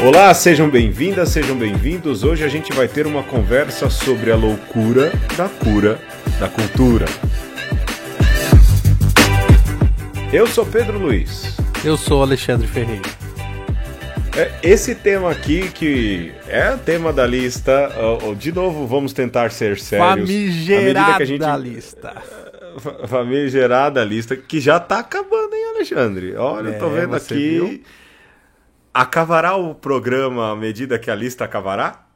Olá, sejam bem-vindas, sejam bem-vindos. Hoje a gente vai ter uma conversa sobre a loucura da cura da cultura. Eu sou Pedro Luiz. Eu sou Alexandre Ferreira. Esse tema aqui, que é o tema da lista, de novo vamos tentar ser sérios. Famigerada lista. Famigerada lista, que já tá acabando, hein, Alexandre? Olha, eu tô vendo aqui. Viu? Acabará o programa à medida que a lista acabará?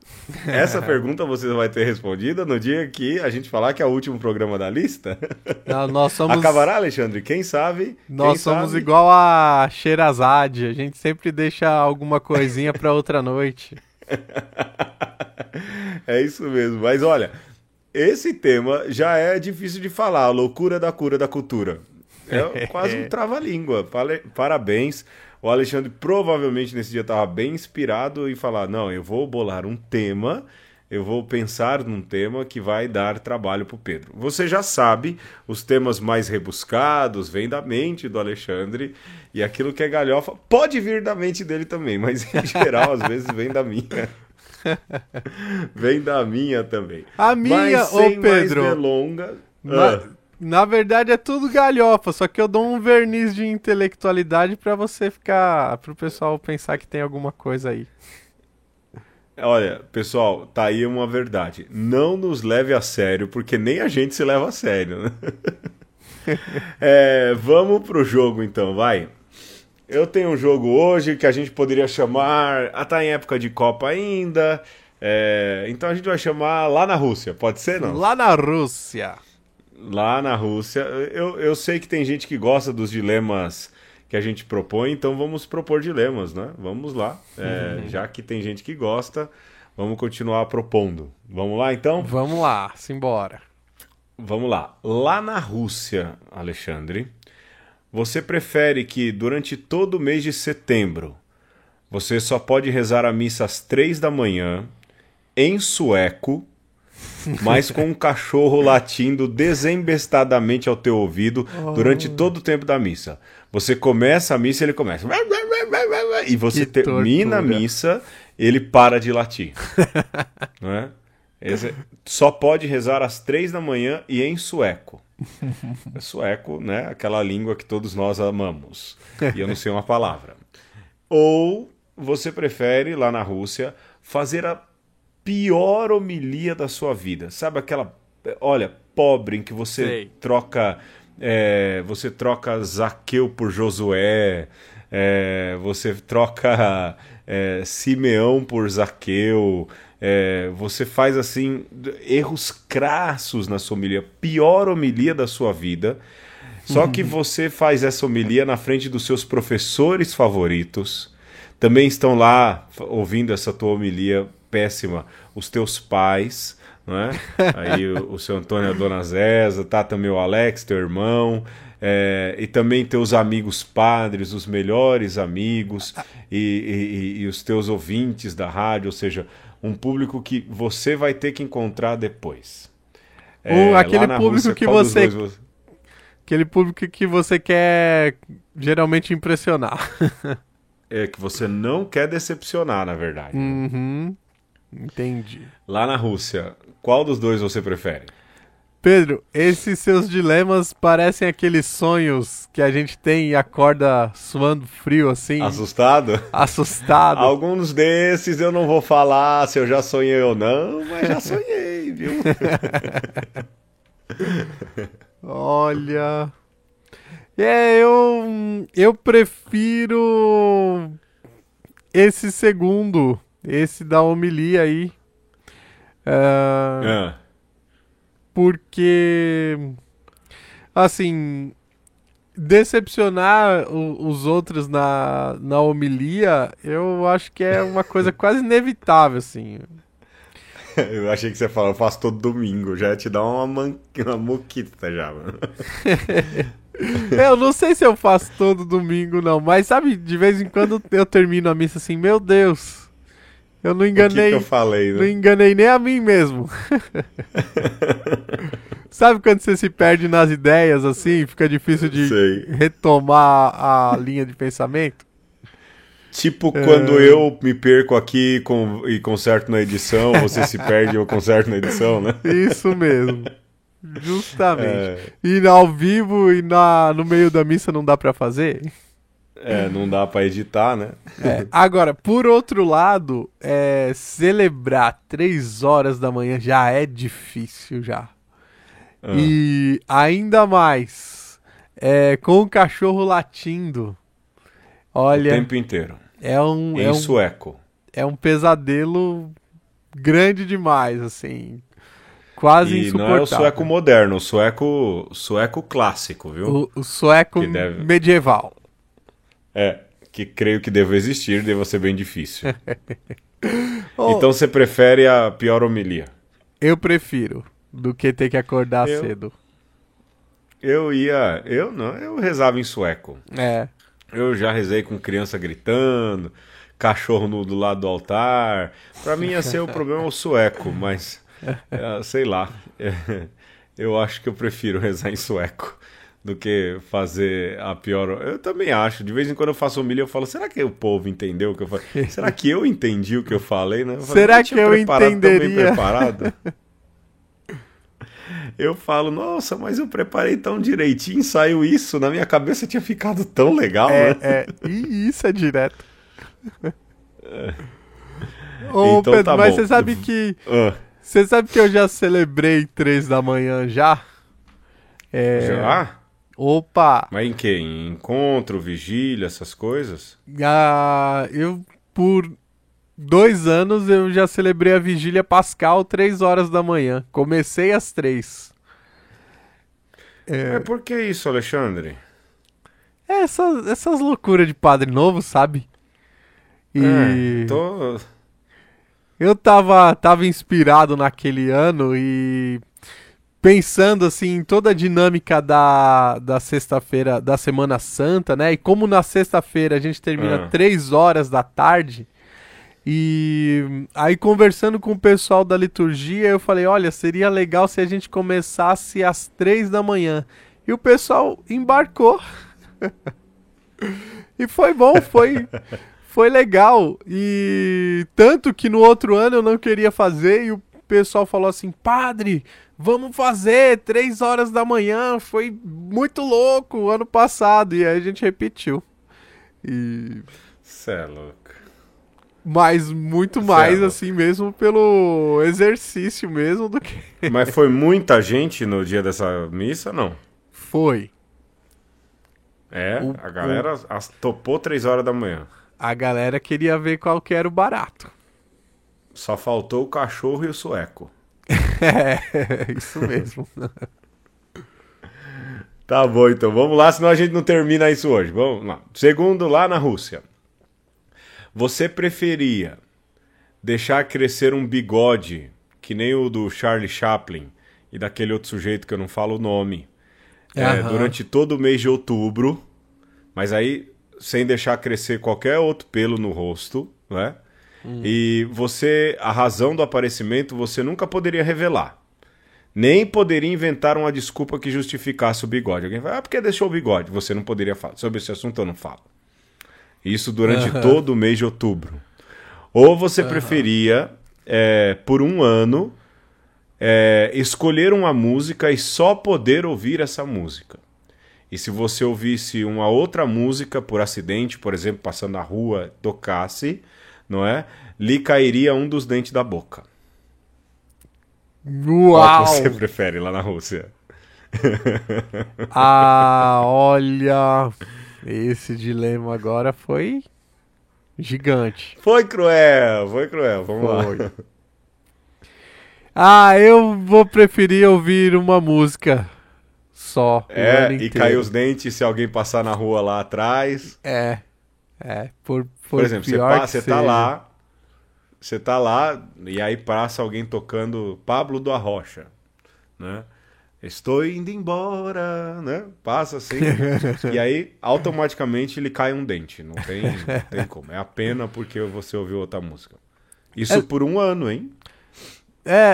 Essa pergunta você vai ter respondida no dia que a gente falar que é o último programa da lista? Não, nós somos... Acabará, Alexandre? Quem sabe? Nós somos igual a Sherazade, a gente sempre deixa alguma coisinha para outra noite. É isso mesmo, mas olha, esse tema já é difícil de falar, a loucura da cura da cultura. É quase um trava-língua, parabéns. O Alexandre provavelmente nesse dia estava bem inspirado em falar, não, eu vou bolar um tema, eu vou pensar num tema que vai dar trabalho para o Pedro. Você já sabe, os temas mais rebuscados vêm da mente do Alexandre, e aquilo que é galhofa pode vir da mente dele também, mas em geral às vezes vem da minha. Vem da minha também. A minha, mas, sem ô Pedro, mais delongas... Na verdade é tudo galhofa, só que eu dou um verniz de intelectualidade pra você ficar, pro pessoal pensar que tem alguma coisa aí. Olha, pessoal, tá aí uma verdade. Não nos leve a sério, porque nem a gente se leva a sério, né? Vamos pro jogo então, vai. Eu tenho um jogo hoje que a gente poderia chamar... tá em época de Copa ainda. Então a gente vai chamar Lá na Rússia, pode ser, não? Lá na Rússia. Lá na Rússia. Eu sei que tem gente que gosta dos dilemas que a gente propõe, então vamos propor dilemas, né? Vamos lá. Já que tem gente que gosta, vamos continuar propondo. Vamos lá, então? Vamos lá, simbora. Vamos lá. Lá na Rússia, Alexandre, você prefere que durante todo o mês de setembro você só pode rezar a missa às 3 da manhã, em sueco, mas com um cachorro latindo desembestadamente ao teu ouvido durante todo o tempo da missa. Você começa a missa e ele começa... E você termina a missa, ele para de latir. Não é? Só pode rezar às 3 da manhã e em sueco. Sueco, né? Aquela língua que todos nós amamos. E eu não sei uma palavra. Ou você prefere, lá na Rússia, fazer a pior homilia da sua vida. Sabe aquela, olha, pobre, em que você troca Zaqueu por Josué, você troca Simeão por Zaqueu, você faz assim erros crassos na sua homilia, pior homilia da sua vida, só que você faz essa homilia na frente dos seus professores favoritos, também estão lá ouvindo essa tua homilia péssima, os teus pais, não é? Aí o seu Antônio e a Dona Zéza, tá também o Alex, teu irmão, e também teus amigos padres, os melhores amigos, e os teus ouvintes da rádio, ou seja, um público que você vai ter que encontrar depois. Aquele público Rússia, que você... Dois... Aquele público que você quer geralmente impressionar. Que você não quer decepcionar, na verdade. Uhum. Entendi. Lá na Rússia, qual dos dois você prefere? Pedro, esses seus dilemas parecem aqueles sonhos que a gente tem e acorda suando frio assim. Assustado? Assustado. Alguns desses eu não vou falar se eu já sonhei ou não, mas já sonhei, viu? Olha... eu prefiro esse segundo, esse da homilia aí, porque, assim, decepcionar os outros na homilia, eu acho que é uma coisa quase inevitável, assim. Eu achei que você falou, eu faço todo domingo, já ia te dar uma moquita já, mano. Eu não sei se eu faço todo domingo, não. Mas sabe, de vez em quando eu termino a missa assim, meu Deus, eu não enganei. O que eu falei, né? Não enganei nem a mim mesmo. Sabe quando você se perde nas ideias assim, fica difícil de retomar a linha de pensamento? Tipo quando eu me perco aqui e conserto na edição, você se perde e eu conserto na edição, né? Isso mesmo. Justamente. E ao vivo e no meio da missa não dá pra fazer? Não dá pra editar, né? Agora, por outro lado, celebrar 3 horas da manhã já é difícil já. E ainda mais, com o cachorro latindo. Olha, o tempo inteiro. Em sueco. É um pesadelo grande demais, assim. Quase insuportável. Não é o sueco moderno, o sueco clássico, viu? O sueco medieval. Que creio que deve existir, deve ser bem difícil. Então você prefere a pior homilia? Eu prefiro, do que ter que acordar cedo. Eu rezava em sueco. Eu já rezei com criança gritando, cachorro do lado do altar. Pra mim ia ser o problema o sueco, mas sei lá. Eu acho que eu prefiro rezar em sueco do que fazer a pior. Eu também acho. De vez em quando eu faço homilia, eu falo, será que o povo entendeu o que eu falei? Será que eu entendi o que eu falei? Né? Será que eu entenderia? Preparado? Eu falo, nossa, mas eu preparei tão direitinho, saiu isso, na minha cabeça tinha ficado tão legal, né? E isso é direto. Então Pedro, tá mas bom. Você sabe que eu já celebrei 3 da manhã já? Já? Opa! Mas em quê? Em encontro, vigília, essas coisas? Por 2 anos eu já celebrei a vigília pascal 3 horas da manhã. Comecei às 3. Mas por que isso, Alexandre? Essas loucuras de padre novo, sabe? Eu tava inspirado naquele ano e pensando assim em toda a dinâmica da sexta-feira, da Semana Santa, né? E como na sexta-feira a gente termina 3 horas da tarde. E aí conversando com o pessoal da liturgia, eu falei, olha, seria legal se a gente começasse às 3 da manhã. E o pessoal embarcou. E foi bom, foi legal. E tanto que no outro ano eu não queria fazer e o pessoal falou assim, padre, vamos fazer 3 horas da manhã. Foi muito louco o ano passado. E aí a gente repetiu. Cê é louco. Mas muito mais, assim, mesmo pelo exercício mesmo do que... Mas foi muita gente no dia dessa missa, não? Foi. A galera topou 3 horas da manhã. A galera queria ver qual que era o barato. Só faltou o cachorro e o sueco. Isso mesmo. Tá bom, então. Vamos lá, senão a gente não termina isso hoje. Vamos lá. Segundo, lá na Rússia. Você preferia deixar crescer um bigode, que nem o do Charlie Chaplin e daquele outro sujeito que eu não falo o nome, durante todo o mês de outubro, mas aí sem deixar crescer qualquer outro pelo no rosto, né? E a razão do aparecimento você nunca poderia revelar. Nem poderia inventar uma desculpa que justificasse o bigode. Alguém fala, porque deixou o bigode? Você não poderia falar. Sobre esse assunto eu não falo. Isso durante todo o mês de outubro. Ou você preferia, por um ano, escolher uma música e só poder ouvir essa música. E se você ouvisse uma outra música por acidente, por exemplo, passando na rua, tocasse, não é? Lhe cairia um dos dentes da boca. Uau! Qual que você prefere lá na Rússia? Olha... Esse dilema agora foi gigante. Foi cruel. Vamos lá. Eu vou preferir ouvir uma música só. E cair os dentes se alguém passar na rua lá atrás. Por exemplo, você tá lá e aí passa alguém tocando Pablo do Arrocha, né? Estou indo embora, né? Passa assim. E aí, automaticamente, ele cai um dente. Não tem como. É a pena porque você ouviu outra música. Isso por um ano, hein?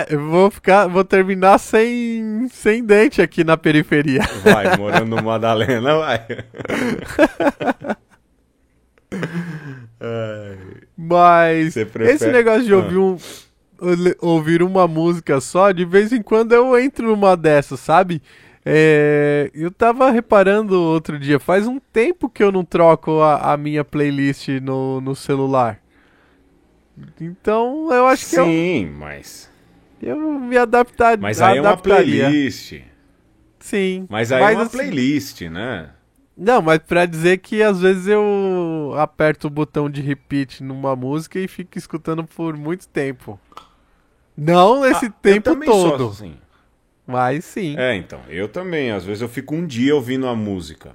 Eu vou terminar sem dente aqui na periferia. Vai, morando no Madalena, vai. Mas Você prefere... esse negócio de ouvir uma música só, de vez em quando eu entro numa dessas, sabe? Eu tava reparando outro dia, faz um tempo que eu não troco a minha playlist no celular. Então eu acho que Sim, mas... eu me adaptar. Mas aí é uma playlist. Sim. Mas aí é uma assim, playlist, né? não, mas pra dizer que às vezes eu aperto o botão de repeat numa música e fico escutando por muito tempo. Não esse Eu tempo também sou todo, assim. mas sim. Então, eu também. Às vezes eu fico um dia ouvindo a música.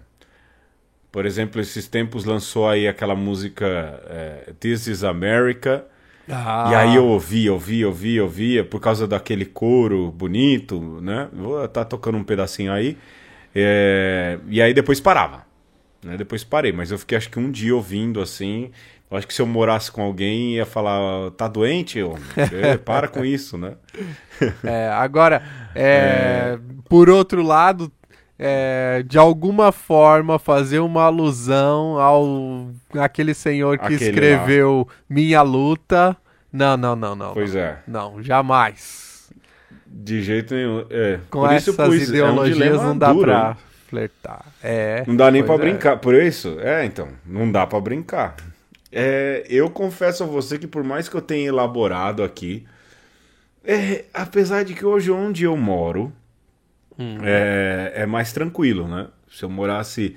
Por exemplo, esses tempos lançou aí aquela música This Is America. E aí eu ouvia, por causa daquele coro bonito, né? Vou estar tocando um pedacinho aí. E aí depois parava. Né? Depois parei, mas eu fiquei acho que um dia ouvindo assim. Eu acho que se eu morasse com alguém ia falar, tá doente, homem? Para com isso, né? Agora, por outro lado, de alguma forma fazer uma alusão àquele senhor que Aquele escreveu Minha Luta. Não. Pois não. é. Não, jamais. De jeito nenhum. Com Por isso essas ideologias dilema não dá duro, pra hein? flertar. Não dá nem pra pois é. brincar. Por isso? Então, não dá pra brincar. Eu confesso a você que por mais que eu tenha elaborado aqui, apesar de que hoje onde eu moro é mais tranquilo, né? Se eu morasse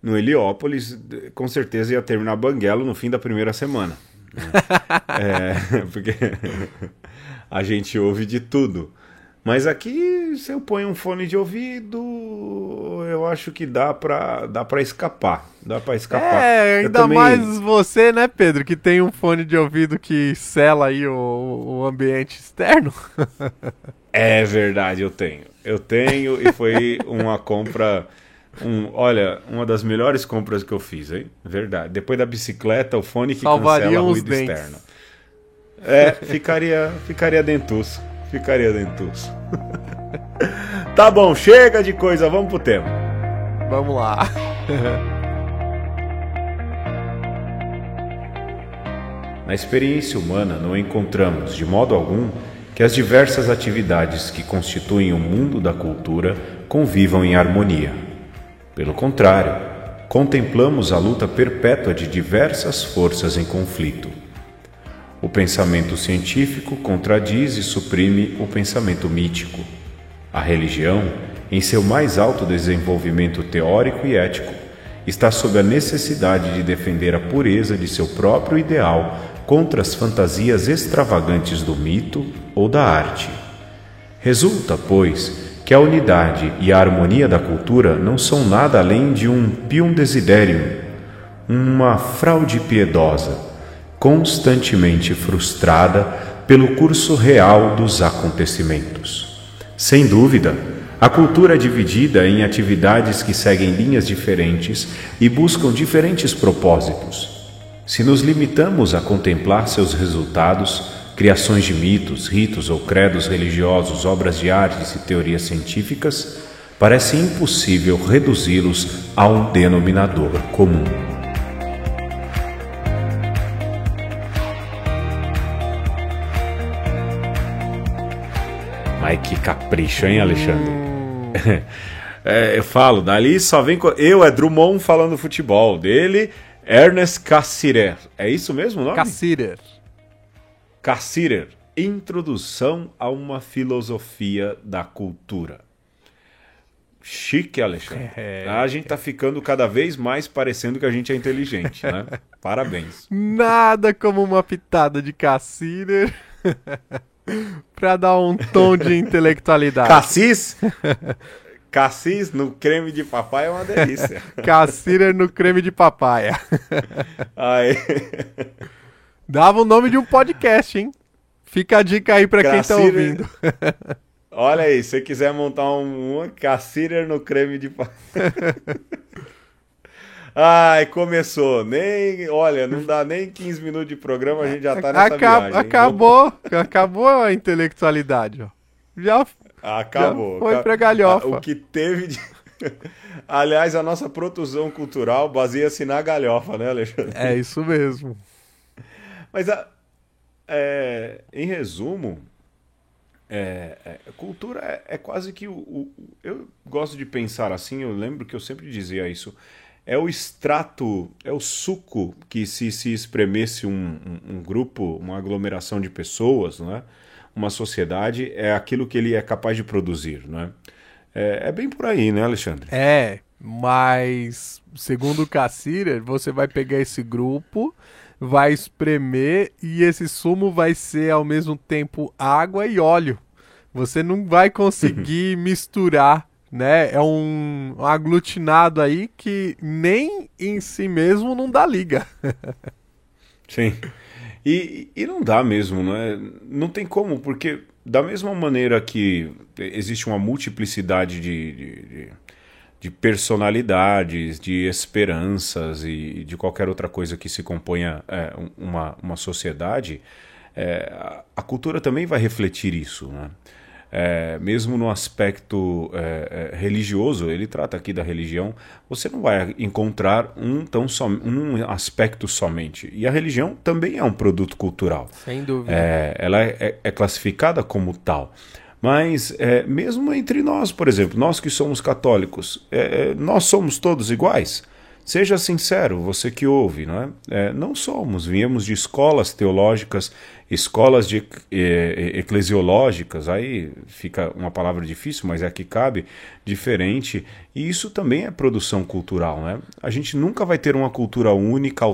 no Heliópolis, com certeza ia terminar Banguelo no fim da primeira semana. Né? Porque a gente ouve de tudo. Mas aqui, se eu ponho um fone de ouvido, eu acho que dá pra escapar. Dá pra escapar. Ainda mais você, né, Pedro, que tem um fone de ouvido que sela aí o ambiente externo. É verdade, eu tenho. Eu tenho e foi uma compra... olha, uma das melhores compras que eu fiz, hein? Verdade. Depois da bicicleta, o fone que salvaria cancela uns ruído dentes. externo. Ficaria dentuço. Ficaria dentuço. Tá bom, chega de coisa, vamos pro tema. Vamos lá. Na experiência humana não encontramos, de modo algum, que as diversas atividades que constituem o mundo da cultura convivam em harmonia. Pelo contrário, contemplamos a luta perpétua de diversas forças em conflito. O pensamento científico contradiz e suprime o pensamento mítico. A religião, em seu mais alto desenvolvimento teórico e ético, está sob a necessidade de defender a pureza de seu próprio ideal contra as fantasias extravagantes do mito ou da arte. Resulta, pois, que a unidade e a harmonia da cultura não são nada além de um pium desiderium, uma fraude piedosa, constantemente frustrada pelo curso real dos acontecimentos. Sem dúvida, a cultura é dividida em atividades que seguem linhas diferentes e buscam diferentes propósitos. Se nos limitamos a contemplar seus resultados, criações de mitos, ritos ou credos religiosos, obras de artes e teorias científicas, parece impossível reduzi-los a um denominador comum. Ai, que capricho, hein, Alexandre? Eu falo, dali só vem... é Drummond falando futebol. Dele, Ernest Cassirer. É isso mesmo o nome? Cassirer. Introdução a uma filosofia da cultura. Chique, Alexandre. A gente tá ficando cada vez mais parecendo que a gente é inteligente, né? Parabéns. Nada como uma pitada de Cassirer pra dar um tom de intelectualidade. Cassis no creme de papai é uma delícia. Cassirer no creme de papaya. Aí. Dava o nome de um podcast, hein? Fica a dica aí pra quem tá ouvindo. Olha aí, se você quiser montar uma Cassirer no creme de papai. Ai, começou. Olha, não dá nem 15 minutos de programa, a gente já tá nessa viagem. Acabou a intelectualidade, ó. Já foi pra galhofa. O que teve de... Aliás, a nossa produção cultural baseia-se na galhofa, né, Alexandre? É isso mesmo. Mas, em resumo, cultura é quase que eu gosto de pensar assim, eu lembro que eu sempre dizia isso. É o extrato, é o suco que se espremesse um grupo, uma aglomeração de pessoas, não é? Uma sociedade, é aquilo que ele é capaz de produzir, não é? É bem por aí, né, Alexandre? Mas segundo o Cassirer, você vai pegar esse grupo, vai espremer e esse sumo vai ser ao mesmo tempo água e óleo. Você não vai conseguir misturar, né? É um aglutinado aí que nem em si mesmo não dá liga. Sim. E não dá mesmo, não é? Não tem como, porque da mesma maneira que existe uma multiplicidade de personalidades, de esperanças e de qualquer outra coisa que se componha uma sociedade, a cultura também vai refletir isso, né? Mesmo no aspecto religioso, ele trata aqui da religião, você não vai encontrar um aspecto somente. E a religião também é um produto cultural. Sem dúvida. Ela é classificada como tal. Mas mesmo entre nós, por exemplo, nós que somos católicos, nós somos todos iguais? Seja sincero, você que ouve, não é? Não somos, viemos de escolas teológicas, escolas eclesiológicas, aí fica uma palavra difícil, mas é a que cabe, diferente, e isso também é produção cultural, né? A gente nunca vai ter uma cultura única,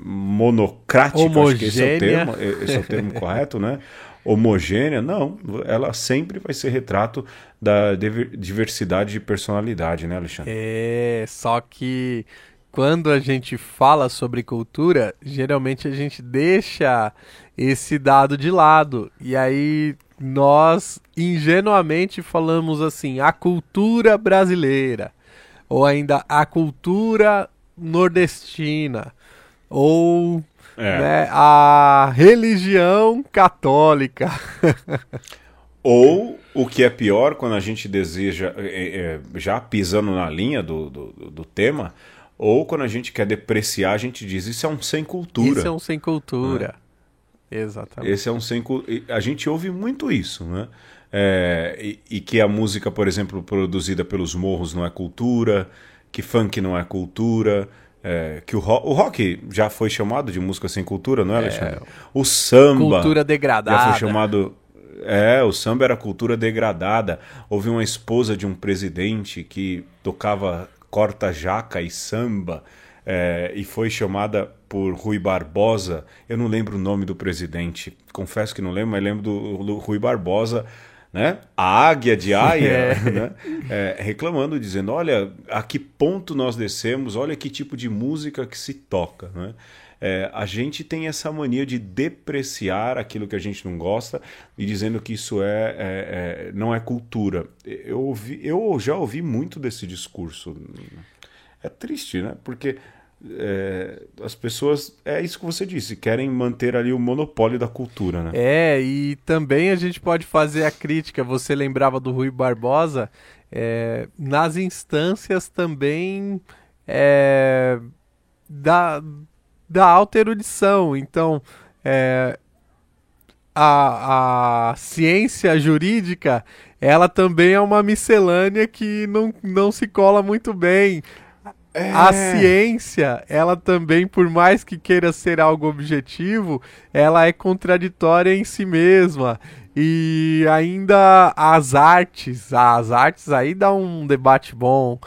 monocrática, homogênea. acho que esse é o termo correto, né? Homogênea, não, ela sempre vai ser retrato da diversidade de personalidade, né, Alexandre? Só que quando a gente fala sobre cultura, geralmente a gente deixa esse dado de lado. E aí nós ingenuamente falamos assim, a cultura brasileira, ou ainda a cultura nordestina, ou né, a religião católica. Ou, o que é pior, quando a gente deseja, já pisando na linha do tema, ou quando a gente quer depreciar, a gente diz, isso é um sem cultura. Isso é um sem cultura. Exatamente. Esse é um sem cultura. A gente ouve muito isso, né? E que a música, por exemplo, produzida pelos morros não é cultura, que funk não é cultura, que o rock já foi chamado de música sem cultura, não é, Alexandre? O samba cultura degradada. já foi chamado... o samba era cultura degradada. Houve uma esposa de um presidente que tocava corta-jaca e samba, e foi chamada por Rui Barbosa. Eu não lembro o nome do presidente, confesso que não lembro, mas lembro do Rui Barbosa, né? A águia de Aia, né? Reclamando, dizendo, olha, a que ponto nós descemos, olha que tipo de música que se toca, né? A gente tem essa mania de depreciar aquilo que a gente não gosta e dizendo que isso não é cultura. Eu já ouvi muito desse discurso. É triste, né? Porque as pessoas, é isso que você disse, querem manter ali o monopólio da cultura, né? E também a gente pode fazer a crítica, você lembrava do Rui Barbosa, nas instâncias também da alta erudição. Então, a ciência jurídica, ela também é uma miscelânea que não se cola muito bem. A ciência, ela também, por mais que queira ser algo objetivo, ela é contraditória em si mesma. E ainda as artes aí dá um debate bom.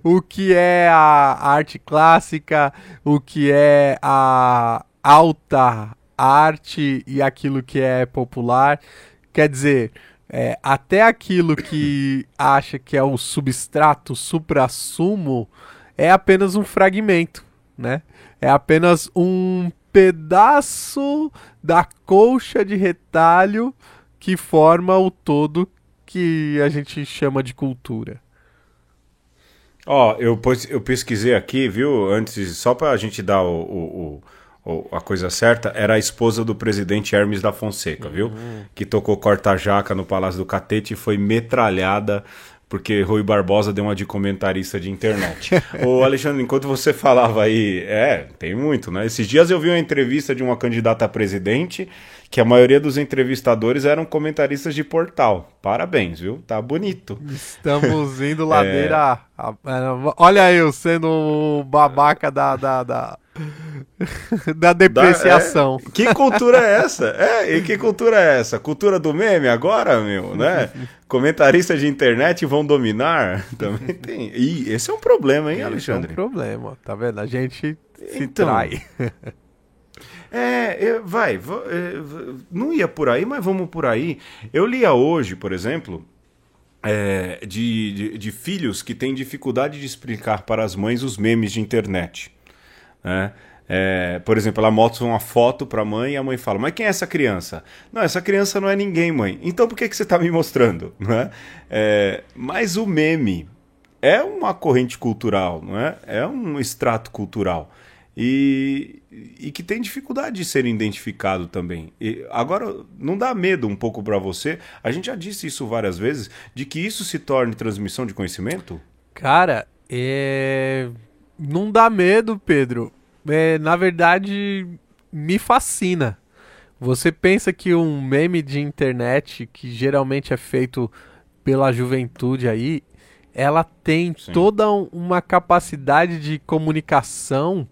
O que é a arte clássica, o que é a alta arte e aquilo que é popular. Quer dizer, até aquilo que acha que é o substrato, suprassumo, é apenas um fragmento, né? É apenas um pedaço da colcha de retalho que forma o todo que a gente chama de cultura. Eu pesquisei aqui, viu? Antes, só pra gente dar a coisa certa, era a esposa do presidente Hermes da Fonseca, viu? Que tocou corta-jaca no Palácio do Catete e foi metralhada Porque Rui Barbosa deu uma de comentarista de internet. Ô Alexandre, enquanto você falava aí, tem muito, né? Esses dias eu vi uma entrevista de uma candidata a presidente, que a maioria dos entrevistadores eram comentaristas de portal. Parabéns, viu? Tá bonito. Estamos indo ladeira. Olha eu sendo o babaca da depreciação. Que cultura é essa? E que cultura é essa? Cultura do meme agora, meu, né? Comentaristas de internet vão dominar? Também tem. E esse é um problema, hein, Alexandre? É um problema, tá vendo? A gente se trai. Não ia por aí, mas vamos por aí. Eu lia hoje, por exemplo, de filhos que têm dificuldade de explicar para as mães os memes de internet, né? Por exemplo, ela mostra uma foto para a mãe e a mãe fala: mas quem é essa criança? Não, essa criança não é ninguém, mãe. Então por que você está me mostrando? Não é? Mas o meme é uma corrente cultural, não é? É um extrato cultural e que tem dificuldade de ser identificado também. Agora, não dá medo um pouco para você? A gente já disse isso várias vezes, de que isso se torne transmissão de conhecimento? Cara, não dá medo, Pedro. Na verdade, me fascina. Você pensa que um meme de internet, que geralmente é feito pela juventude aí, ela tem toda uma capacidade de comunicação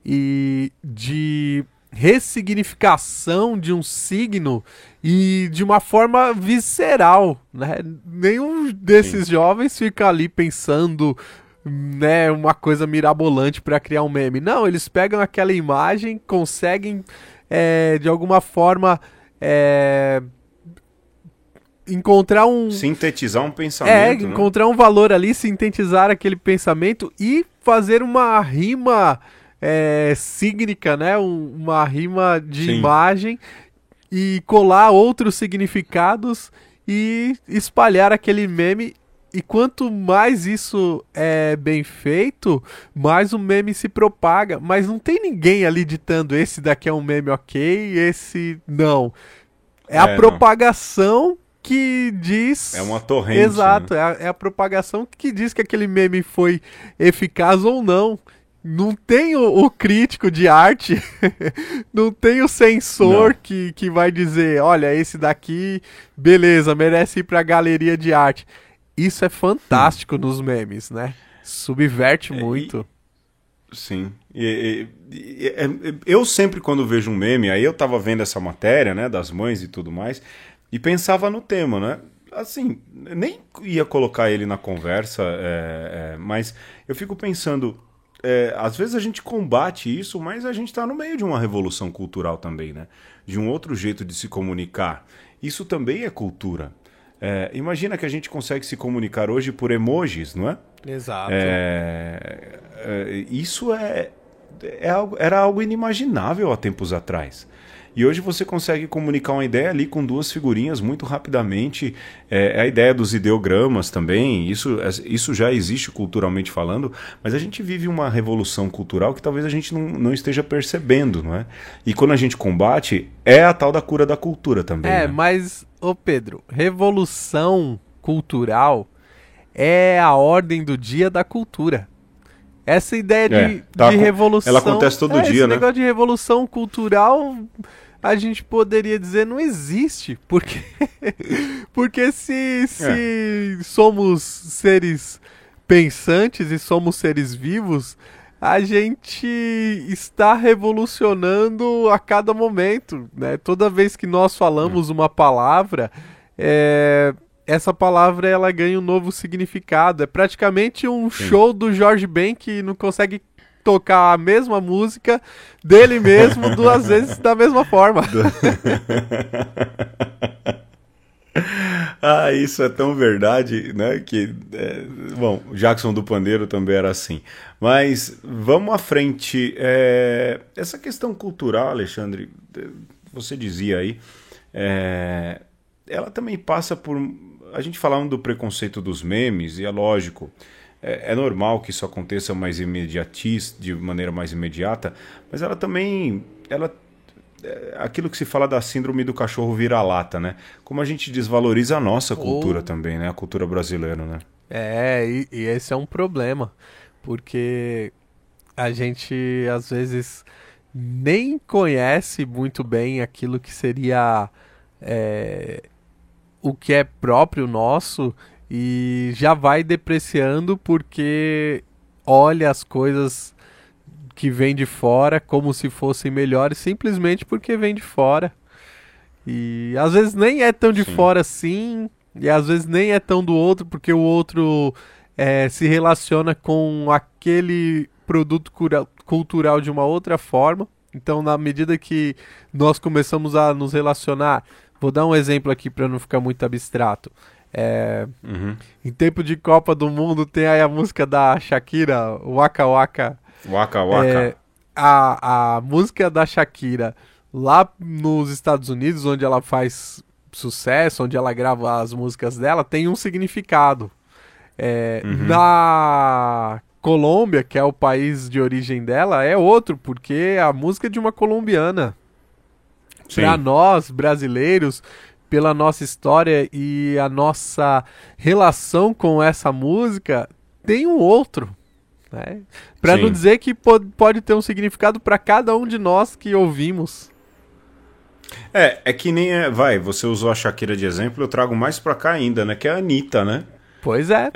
e de ressignificação de um signo e de uma forma visceral, né? Nenhum desses jovens fica ali pensando, né, uma coisa mirabolante para criar um meme. Não, eles pegam aquela imagem, conseguem de alguma forma encontrar sintetizar um pensamento, né? Encontrar um valor ali, sintetizar aquele pensamento e fazer uma rima sígnica, né? Uma rima de imagem e colar outros significados e espalhar aquele meme. E quanto mais isso é bem feito, mais o meme se propaga. Mas não tem ninguém ali ditando: esse daqui é um meme ok, esse não. A propagação que diz... É uma torrente. Exato, né? É a propagação que diz que aquele meme foi eficaz ou não. Não tem o crítico de arte, não tem o censor que vai dizer: olha, esse daqui, beleza, merece ir pra galeria de arte. Isso é fantástico nos memes, né? Subverte muito. Sim. Eu sempre, quando vejo um meme, aí eu tava vendo essa matéria, né, das mães e tudo mais, e pensava no tema, né? Assim, nem ia colocar ele na conversa, mas eu fico pensando, às vezes a gente combate isso, mas a gente tá no meio de uma revolução cultural também, né? De um outro jeito de se comunicar. Isso também é cultura. Imagina que a gente consegue se comunicar hoje por emojis, não é? Exato. Isso era algo inimaginável há tempos atrás. E hoje você consegue comunicar uma ideia ali com duas figurinhas muito rapidamente. A ideia dos ideogramas também, isso já existe culturalmente falando, mas a gente vive uma revolução cultural que talvez a gente não esteja percebendo, não é? E quando a gente combate, é a tal da cura da cultura também. Né? Mas, Pedro, revolução cultural é a ordem do dia da cultura. Essa ideia de revolução... Ela acontece todo dia, esse né? Esse negócio de revolução cultural, a gente poderia dizer, não existe. Porque se somos seres pensantes e somos seres vivos, a gente está revolucionando a cada momento, né? Toda vez que nós falamos uma palavra, essa palavra ela ganha um novo significado. É praticamente um show do Jorge Ben que não consegue tocar a mesma música dele mesmo duas vezes da mesma forma. Isso é tão verdade, né? Que, bom, Jackson do Pandeiro também era assim. Mas vamos à frente. Essa questão cultural, Alexandre, você dizia aí, ela também passa por... A gente falando do preconceito dos memes, e é lógico, é normal que isso aconteça de maneira mais imediata, mas ela também... aquilo que se fala da síndrome do cachorro vira-lata, né? Como a gente desvaloriza a nossa cultura também, né? A cultura brasileira, né? E esse é um problema, porque a gente às vezes nem conhece muito bem aquilo que seria é, o que é próprio nosso e já vai depreciando porque olha as coisas que vêm de fora como se fossem melhores simplesmente porque vem de fora. E às vezes nem é tão de Sim, fora assim, e às vezes nem é tão do outro, porque o outro se relaciona com aquele produto cultural de uma outra forma. Então, na medida que nós começamos a nos relacionar, vou dar um exemplo aqui para não ficar muito abstrato. É, uhum. em tempo de Copa do Mundo, tem aí a música da Shakira, Waka Waka. Waka É, Waka. a música da Shakira lá nos Estados Unidos, onde ela faz sucesso, onde ela grava as músicas dela, tem um significado. Uhum. Na Colômbia, que é o país de origem dela, é outro, porque a música é de uma colombiana. Para Sim, nós, brasileiros, pela nossa história e a nossa relação com essa música, tem um outro. Né? Para não sim. dizer que pode ter um significado para cada um de nós que ouvimos. É que nem vai, você usou a Shakira de exemplo, eu trago mais pra cá ainda, né? Que é a Anitta, né? Pois é.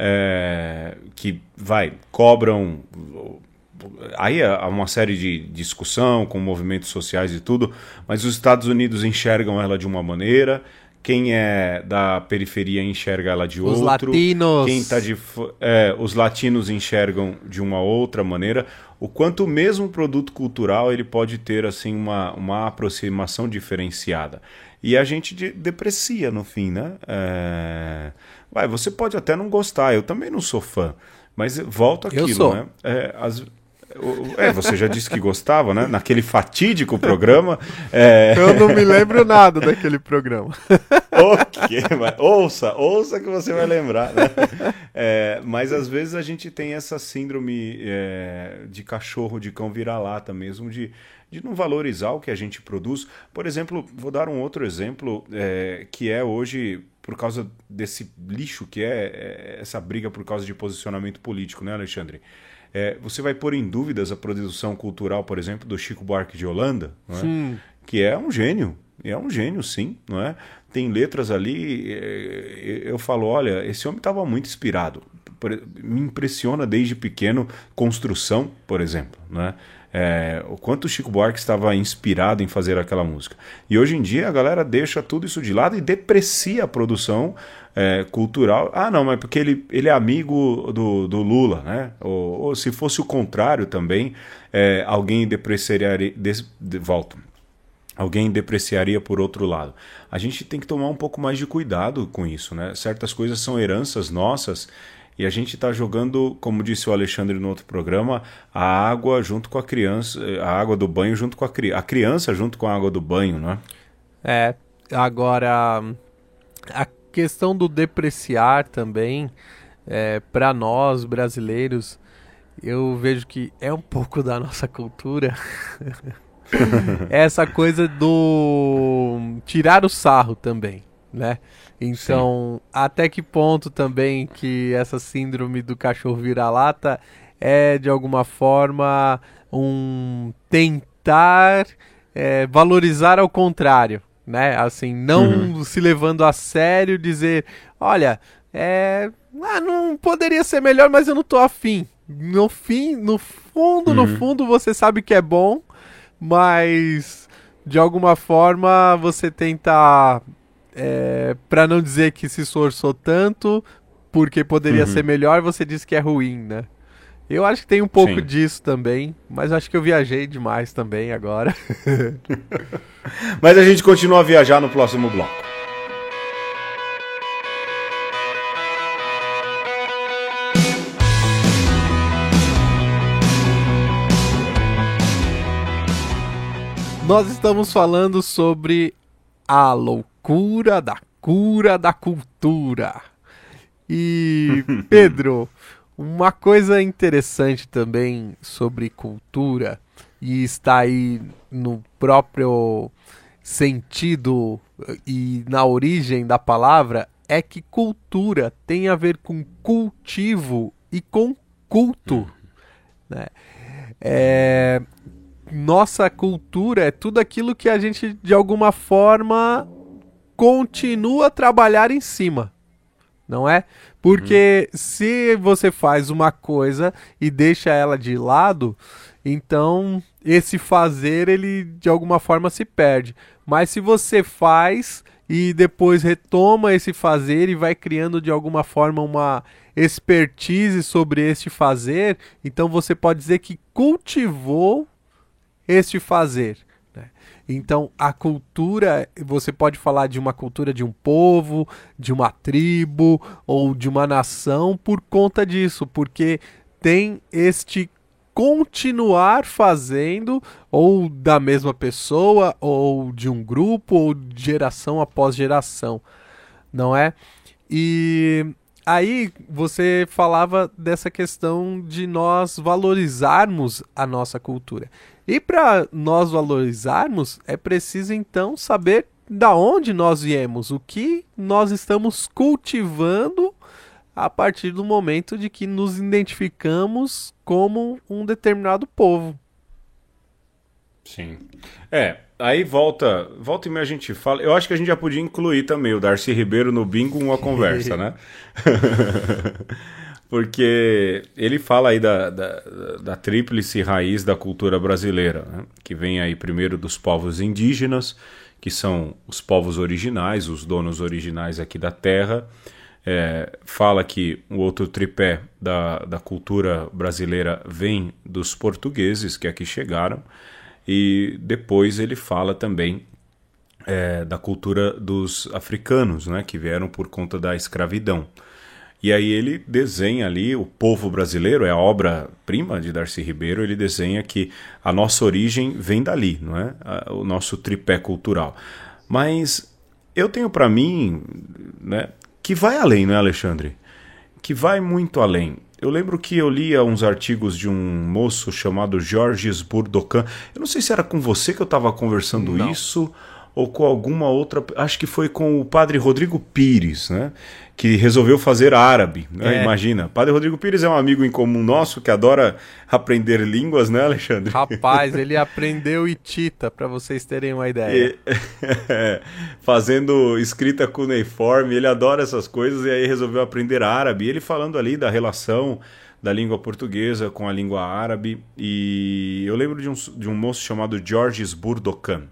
Que vai, cobram. Aí há uma série de discussão com movimentos sociais e tudo, mas os Estados Unidos enxergam ela de uma maneira, quem é da periferia enxerga ela de Os outro, quem tá latinos. os latinos enxergam de uma outra maneira. O quanto o mesmo produto cultural ele pode ter assim uma aproximação diferenciada. E a gente deprecia no fim, né? Você pode até não gostar, eu também não sou fã, mas volta Eu aquilo, sou. né? Você já disse que gostava, né? Naquele fatídico programa. Eu não me lembro nada daquele programa. Ok, mas ouça que você vai lembrar, né? Mas às vezes a gente tem essa síndrome de cachorro, de cão vira-lata mesmo, de não valorizar o que a gente produz. Por exemplo, vou dar um outro exemplo que é hoje por causa desse lixo que é essa briga por causa de posicionamento político, né, Alexandre? Você vai pôr em dúvidas a produção cultural, por exemplo, do Chico Buarque de Holanda, não é? Sim. Que é um gênio, sim, não é? Tem letras ali, eu falo, olha, esse homem estava muito inspirado. Me impressiona desde pequeno construção, por exemplo, né? O quanto o Chico Buarque estava inspirado em fazer aquela música. E hoje em dia a galera deixa tudo isso de lado e deprecia a produção cultural. Ah, não, mas porque ele é amigo do Lula, né? Ou se fosse o contrário também, alguém depreciaria. Volta. Alguém depreciaria por outro lado. A gente tem que tomar um pouco mais de cuidado com isso, né? Certas coisas são heranças nossas e a gente está jogando, como disse o Alexandre no outro programa, a água junto com a criança, a água do banho junto com a criança junto com a água do banho, né? É, agora a questão do depreciar também, para nós brasileiros, eu vejo que é um pouco da nossa cultura. Essa coisa do tirar o sarro também, né? Sim. Então, até que ponto também que essa síndrome do cachorro vira-lata é de alguma forma um tentar valorizar ao contrário, né? Assim, Uhum. não se levando a sério, dizer, olha, não poderia ser melhor, mas eu não tô afim. No fim, no Uhum. fundo, você sabe que é bom, mas de alguma forma você tenta, para não dizer que se esforçou tanto, porque poderia ser Uhum. melhor, você diz que é ruim, né? Eu acho que tem um pouco Sim. disso também, mas acho que eu viajei demais também agora. Mas a gente continua a viajar no próximo bloco. Nós estamos falando sobre a loucura da cura da cultura. E, Pedro, uma coisa interessante também sobre cultura, e está aí no próprio sentido e na origem da palavra, é que cultura tem a ver com cultivo e com culto, né? Nossa cultura é tudo aquilo que a gente, de alguma forma, continua a trabalhar em cima, não é? Porque se você faz uma coisa e deixa ela de lado, então esse fazer, ele de alguma forma se perde. Mas se você faz e depois retoma esse fazer e vai criando de alguma forma uma expertise sobre este fazer, então você pode dizer que cultivou este fazer, né? Então, a cultura, você pode falar de uma cultura de um povo, de uma tribo ou de uma nação por conta disso, porque tem este continuar fazendo, ou da mesma pessoa, ou de um grupo, ou de geração após geração, não é? E aí você falava dessa questão de nós valorizarmos a nossa cultura. E para nós valorizarmos, é preciso então saber da onde nós viemos, o que nós estamos cultivando a partir do momento de que nos identificamos como um determinado povo. Sim. Aí volta e meia a gente fala. Eu acho que a gente já podia incluir também o Darcy Ribeiro no Bingo uma conversa, né? Porque ele fala aí da tríplice raiz da cultura brasileira, né? Que vem aí primeiro dos povos indígenas, que são os povos originais, os donos originais aqui da terra. Fala que o outro tripé da cultura brasileira vem dos portugueses que aqui chegaram. E depois ele fala também da cultura dos africanos, né, que vieram por conta da escravidão. E aí ele desenha ali o povo brasileiro, é a obra-prima de Darcy Ribeiro, ele desenha que a nossa origem vem dali, não é? O nosso tripé cultural. Mas eu tenho para mim, né, que vai além, não é, Alexandre? Que vai muito além. Eu lembro que eu lia uns artigos de um moço chamado Georges Bourdokan. Eu não sei se era com você que eu estava conversando Não. isso ou com alguma outra. Acho que foi com o padre Rodrigo Pires, né? Que resolveu fazer árabe, né? Imagina. Padre Rodrigo Pires é um amigo em comum nosso que adora aprender línguas, né, Alexandre? Rapaz, ele aprendeu Hitita, para vocês terem uma ideia. Fazendo escrita cuneiforme, ele adora essas coisas e aí resolveu aprender árabe. E ele falando ali da relação da língua portuguesa com a língua árabe. E eu lembro de um moço chamado Georges Bourdokan,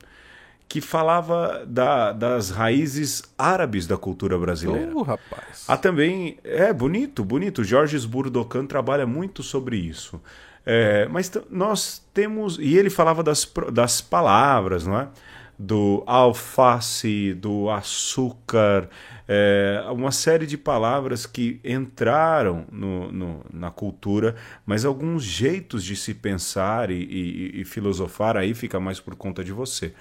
que falava das raízes árabes da cultura brasileira. Rapaz. Há também, bonito. Georges Bourdokan trabalha muito sobre isso. Mas nós temos, e ele falava das palavras, não é? Do alface, do açúcar, uma série de palavras que entraram na cultura, mas alguns jeitos de se pensar e filosofar aí fica mais por conta de você.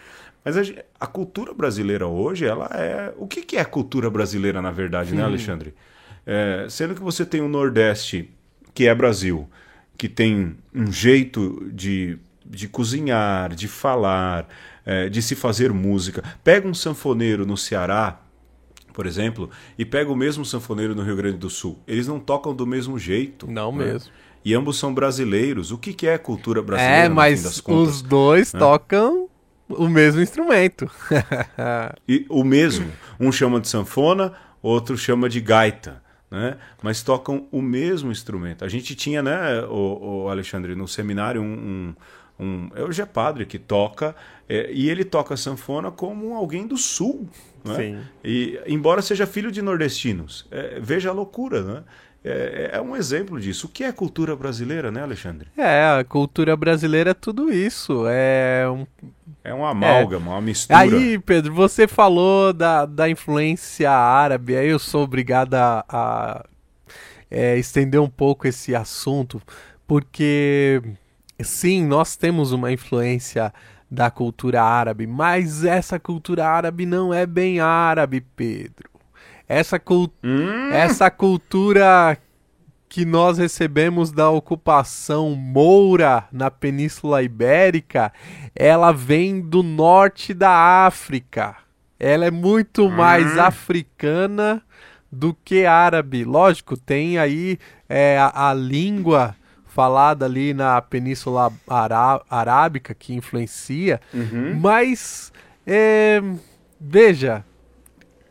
Mas a cultura brasileira hoje, ela é... O que é a cultura brasileira, na verdade, né, Alexandre? Sendo que você tem o Nordeste, que é Brasil, que tem um jeito de cozinhar, de falar, de se fazer música. Pega um sanfoneiro no Ceará, por exemplo, e pega o mesmo sanfoneiro no Rio Grande do Sul. Eles não tocam do mesmo jeito. Não, né? Mesmo. E ambos são brasileiros. O que é cultura brasileira, no fim das contas? Os dois tocam o mesmo instrumento. E o mesmo. Um chama de sanfona, outro chama de gaita, né? Mas tocam o mesmo instrumento. A gente tinha, né, o Alexandre, no seminário hoje é padre que toca, e ele toca sanfona como alguém do sul, né? Sim. E embora seja filho de nordestinos, veja a loucura, né? É um exemplo disso. O que é cultura brasileira, né, Alexandre? A cultura brasileira é tudo isso. É uma amálgama, uma mistura. Aí, Pedro, você falou da influência árabe, aí eu sou obrigado a estender um pouco esse assunto, porque, sim, nós temos uma influência da cultura árabe, mas essa cultura árabe não é bem árabe, Pedro. Essa cultura que nós recebemos da ocupação moura na Península Ibérica, ela vem do norte da África. Ela é muito mais africana do que árabe. Lógico, tem aí a língua falada ali na Península Arábica que influencia, mas veja,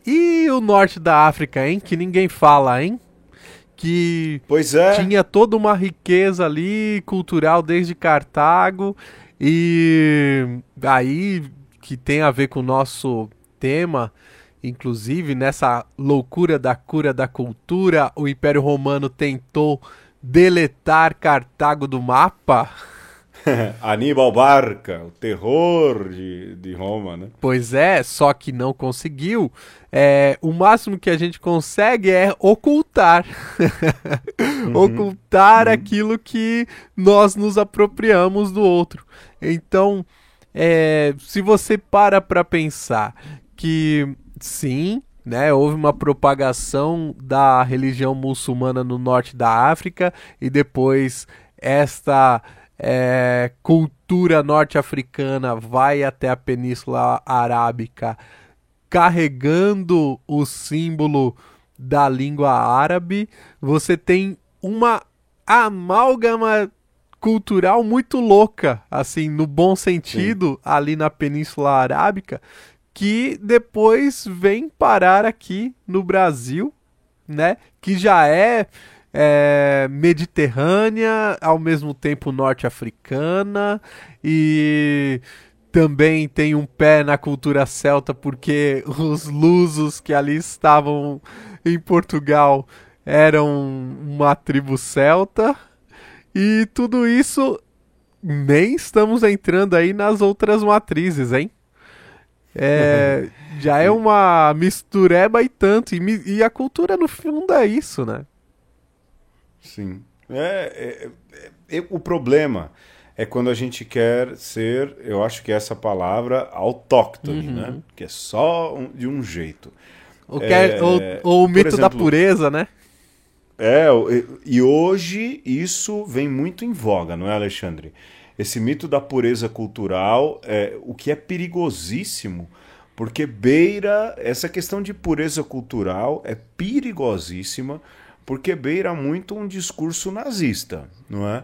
e o norte da África, hein? Que ninguém fala, hein? Que Pois é. tinha toda uma riqueza ali cultural desde Cartago e aí que tem a ver com o nosso tema, inclusive nessa loucura da cura da cultura, o Império Romano tentou deletar Cartago do mapa. Aníbal Barca, o terror de Roma, né? Pois é, só que não conseguiu. O máximo que a gente consegue é ocultar. Ocultar aquilo que nós nos apropriamos do outro. Então, se você para pensar que sim, né, houve uma propagação da religião muçulmana no norte da África e depois esta cultura norte-africana vai até a Península Arábica carregando o símbolo da língua árabe, você tem uma amálgama cultural muito louca, assim, no bom sentido, ali na Península Arábica, que depois vem parar aqui no Brasil, né, que já é mediterrânea, ao mesmo tempo norte-africana, e também tem um pé na cultura celta, porque os lusos que ali estavam em Portugal eram uma tribo celta, e tudo isso nem estamos entrando aí nas outras matrizes, hein? Já é uma mistureba e tanto, e a cultura no fundo é isso, né? Sim. O problema é quando a gente quer ser, eu acho que é essa palavra, autóctone, né? Que é só de um jeito. Ou o mito exemplo, da pureza, né? E hoje isso vem muito em voga, não é, Alexandre? Esse mito da pureza cultural, o que é perigosíssimo, porque beira, essa questão de pureza cultural é perigosíssima, porque beira muito um discurso nazista, não é?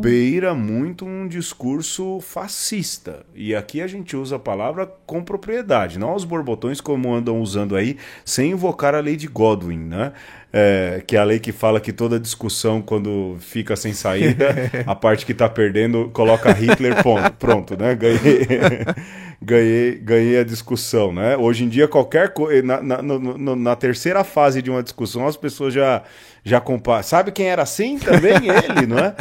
Beira muito um discurso fascista. E aqui a gente usa a palavra com propriedade, não aos borbotões como andam usando aí, sem invocar a lei de Godwin, né? Que é a lei que fala que toda discussão, quando fica sem saída, a parte que está perdendo coloca Hitler, pronto, né? Ganhei a discussão, né? Hoje em dia, qualquer coisa, na terceira fase de uma discussão, as pessoas já comparam. Sabe quem era assim? Também ele, não é?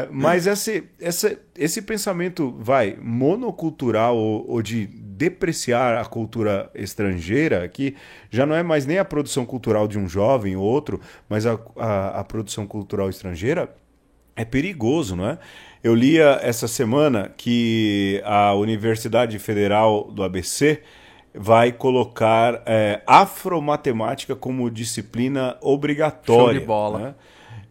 Mas esse pensamento, monocultural ou de depreciar a cultura estrangeira, que já não é mais nem a produção cultural de um jovem ou outro, mas a produção cultural estrangeira, é perigoso, não é? Eu lia essa semana que a Universidade Federal do ABC vai colocar afromatemática como disciplina obrigatória. Show de bola. Né?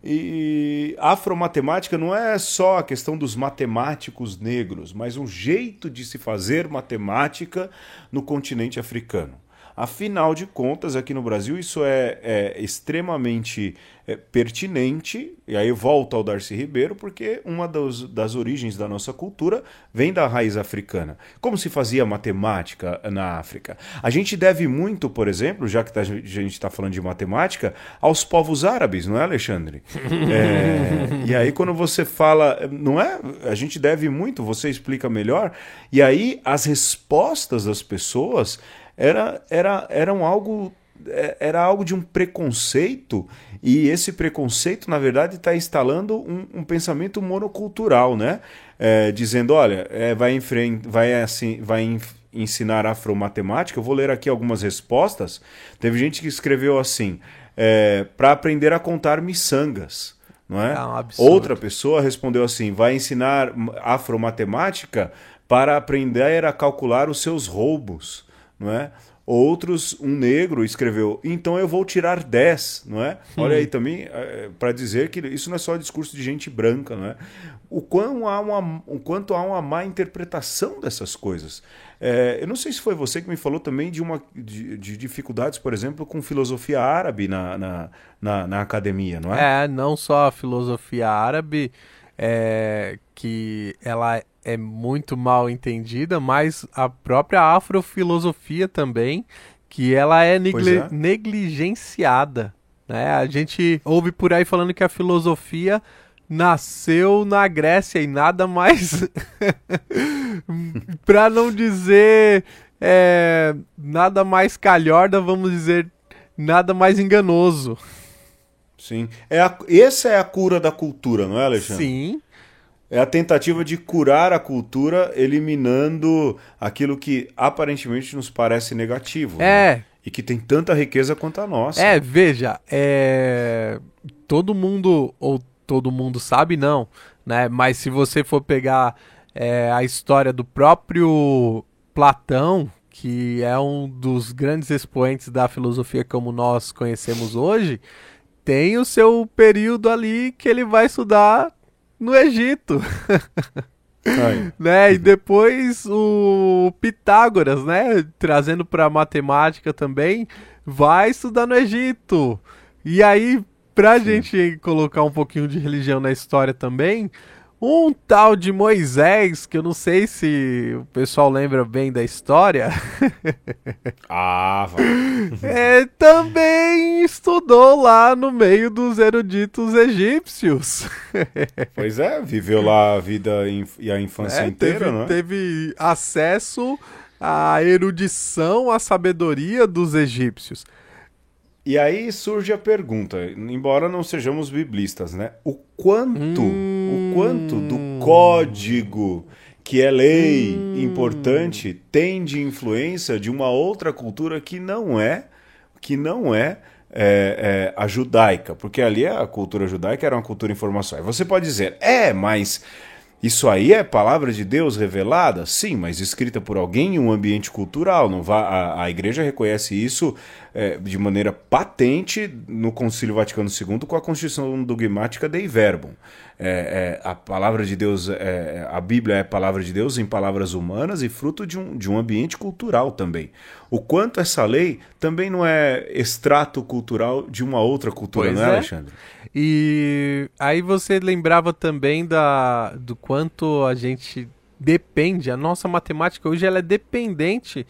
E afromatemática não é só a questão dos matemáticos negros, mas um jeito de se fazer matemática no continente africano. Afinal de contas, aqui no Brasil isso é extremamente pertinente, e aí volta ao Darcy Ribeiro, porque uma das origens da nossa cultura vem da raiz africana. Como se fazia matemática na África? A gente deve muito, por exemplo, já que a gente está falando de matemática, aos povos árabes, não é, Alexandre? E aí quando você fala, não é? A gente deve muito, você explica melhor, e aí as respostas das pessoas eram algo de um preconceito, e esse preconceito, na verdade, está instalando um pensamento monocultural, né? Dizendo, olha, vai ensinar afromatemática. Eu vou ler aqui algumas respostas. Teve gente que escreveu assim, para aprender a contar miçangas. Não é? Um absurdo. Outra pessoa respondeu assim, vai ensinar afromatemática para aprender a calcular os seus roubos. Não é? Outros, um negro escreveu, então eu vou tirar 10, não é? Olha aí também, para dizer que isso não é só discurso de gente branca, não é? O quanto há uma má interpretação dessas coisas. Eu não sei se foi você que me falou também de dificuldades, por exemplo, com filosofia árabe na academia, não é? Não só a filosofia árabe, que ela é muito mal entendida, mas a própria afrofilosofia também, que ela é negligenciada, né? A gente ouve por aí falando que a filosofia nasceu na Grécia e nada mais, para não dizer nada mais calhorda, vamos dizer, nada mais enganoso. Sim. Essa é a cura da cultura, não é, Alexandre? Sim. É a tentativa de curar a cultura eliminando aquilo que aparentemente nos parece negativo. Né? E que tem tanta riqueza quanto a nossa. Veja, todo mundo sabe não, né? Mas se você for pegar a história do próprio Platão, que é um dos grandes expoentes da filosofia como nós conhecemos hoje, tem o seu período ali que ele vai estudar no Egito. Né? E depois o Pitágoras, né? Trazendo para matemática também, vai estudar no Egito. E aí, pra gente colocar um pouquinho de religião na história também, um tal de Moisés, que eu não sei se o pessoal lembra bem da história. Também estudou lá no meio dos eruditos egípcios. Pois viveu lá a vida e a infância inteira, não é? Teve acesso à erudição, à sabedoria dos egípcios. E aí surge a pergunta, embora não sejamos biblistas, né? O quanto do código que é lei importante tem de influência de uma outra cultura que não é a judaica, porque ali a cultura judaica era uma cultura informação. Aí você pode dizer, mas isso aí é palavra de Deus revelada? Sim, mas escrita por alguém em um ambiente cultural. Não a igreja reconhece isso de maneira patente no Concílio Vaticano II com a Constituição Dogmática Dei Verbum. A palavra de Deus, a Bíblia é a palavra de Deus em palavras humanas e fruto de um ambiente cultural também. O quanto essa lei também não é extrato cultural de uma outra cultura, não é, Alexandre? E aí você lembrava também do quanto a gente depende, a nossa matemática hoje ela é dependente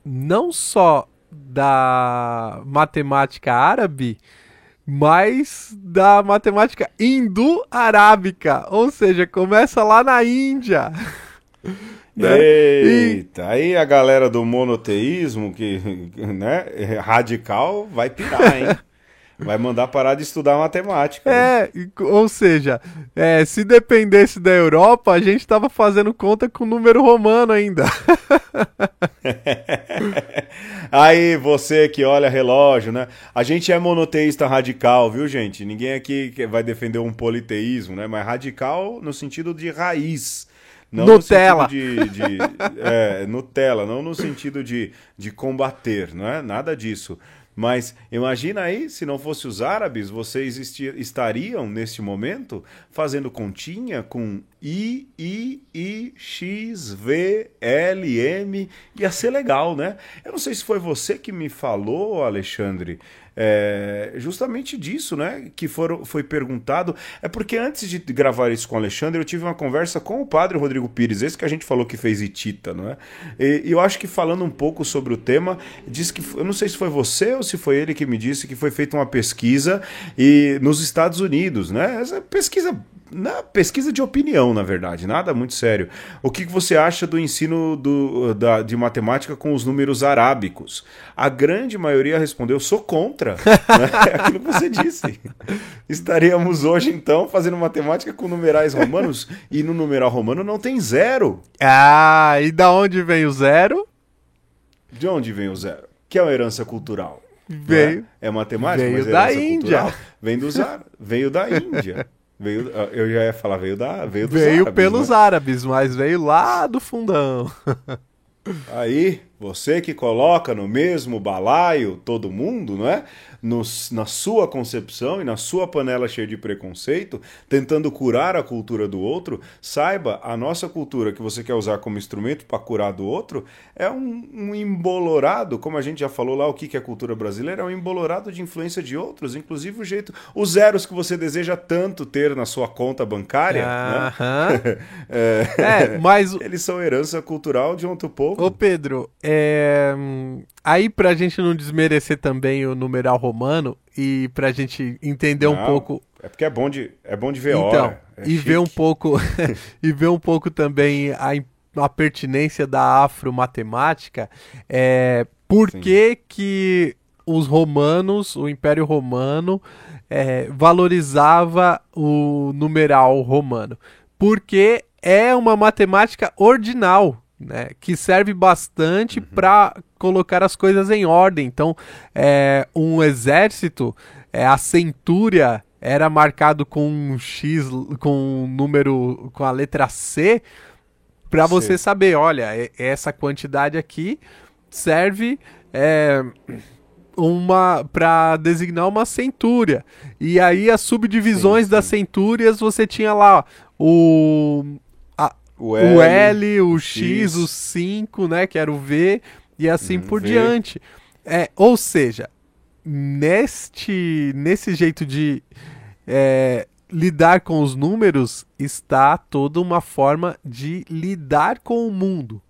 não só da matemática árabe, mas da matemática hindu-arábica, ou seja, começa lá na Índia. Né? Eita, aí a galera do monoteísmo, né, radical, vai pirar, hein? Vai mandar parar de estudar matemática. Ou seja, se dependesse da Europa, a gente estava fazendo conta com número romano ainda. Aí você que olha relógio, né? A gente é monoteísta radical, viu, gente? Ninguém aqui vai defender um politeísmo, né? Mas radical no sentido de raiz. Não Nutella. No sentido Nutella, não no sentido de combater, não é? Nada disso. Mas imagina aí, se não fosse os árabes, vocês estariam, neste momento, fazendo continha com I, X, V, L, M. Ia ser legal, né? Eu não sei se foi você que me falou, Alexandre, justamente disso, né? Que foi perguntado. É porque antes de gravar isso com o Alexandre, eu tive uma conversa com o padre Rodrigo Pires, esse que a gente falou que fez Itita, não é? E eu acho que falando um pouco sobre o tema, disse que, eu não sei se foi você ou se foi ele que me disse que foi feita uma pesquisa nos Estados Unidos, né? Essa pesquisa de opinião, na verdade, nada muito sério. O que você acha do ensino de matemática com os números arábicos? A grande maioria respondeu, sou contra. Né? Aquilo que você disse. Estaríamos hoje, então, fazendo matemática com numerais romanos e no numeral romano não tem zero. E da onde vem o zero? De onde vem o zero? Que é uma herança cultural. Veio. É matemática, veio mas é da herança Índia. Cultural. Veio da Índia. Eu já ia falar, veio dos veio árabes, pelos árabes, mas veio lá do fundão. Aí, Você que coloca no mesmo balaio todo mundo, não é? Na sua concepção e na sua panela cheia de preconceito, tentando curar a cultura do outro, saiba, a nossa cultura que você quer usar como instrumento para curar do outro é um embolorado, como a gente já falou lá, o que é cultura brasileira, é um embolorado de influência de outros, inclusive os zeros que você deseja tanto ter na sua conta bancária, né? Mas eles são herança cultural de outro povo. Ô Pedro, aí pra gente não desmerecer também o numeral romano e pra gente entender um pouco... É porque é bom de ver então, hora. E ver um pouco e ver um pouco também a pertinência da afromatemática, por que os romanos, o Império Romano, valorizava o numeral romano? Porque é uma matemática ordinal, né, que serve bastante para colocar as coisas em ordem. Então, um exército, a centúria era marcado com um X, com um número, com a letra C, para você saber, olha, essa quantidade aqui serve para designar uma centúria. E aí as subdivisões das centúrias, você tinha lá o L, o X, o 5, né, que era o V, e assim por diante. Ou seja, nesse jeito de lidar com os números está toda uma forma de lidar com o mundo.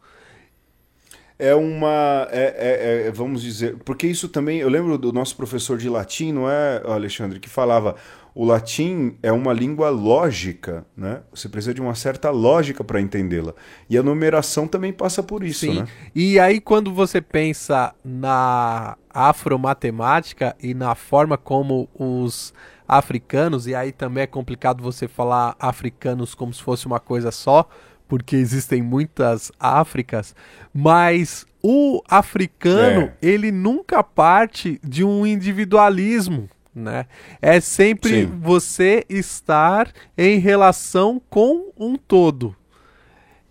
Vamos dizer, porque isso também, eu lembro do nosso professor de latim, não é, Alexandre, que falava, o latim é uma língua lógica, né? Você precisa de uma certa lógica para entendê-la. E a numeração também passa por isso, Sim. Né? E aí quando você pensa na afromatemática e na forma como os africanos, e aí também é complicado você falar africanos como se fosse uma coisa só, porque existem muitas Áfricas, mas o africano, ele nunca parte de um individualismo, né? É sempre você estar em relação com um todo.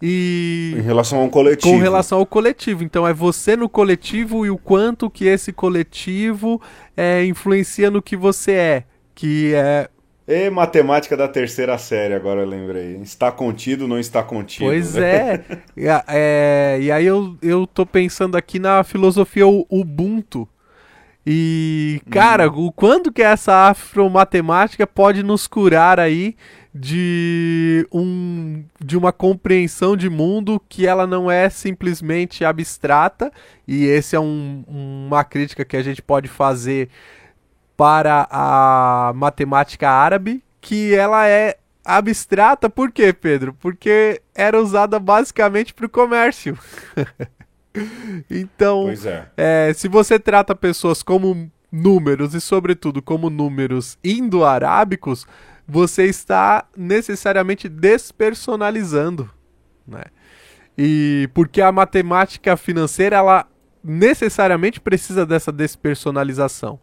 E em relação ao coletivo. Com relação ao coletivo. Então é você no coletivo e o quanto que esse coletivo influencia no que você é. Que é... matemática da terceira série, agora eu lembrei. Está contido, não está contido. Pois né? E aí eu tô pensando aqui na filosofia Ubuntu. E, cara, o quanto que essa afromatemática pode nos curar aí de uma compreensão de mundo que ela não é simplesmente abstrata, e esse é uma crítica que a gente pode fazer para a matemática árabe, que ela é abstrata. Por quê, Pedro? Porque era usada basicamente para o comércio. Então, se você trata pessoas como números e, sobretudo, como números indo-arábicos, você está necessariamente despersonalizando, né? E porque a matemática financeira, ela necessariamente precisa dessa despersonalização,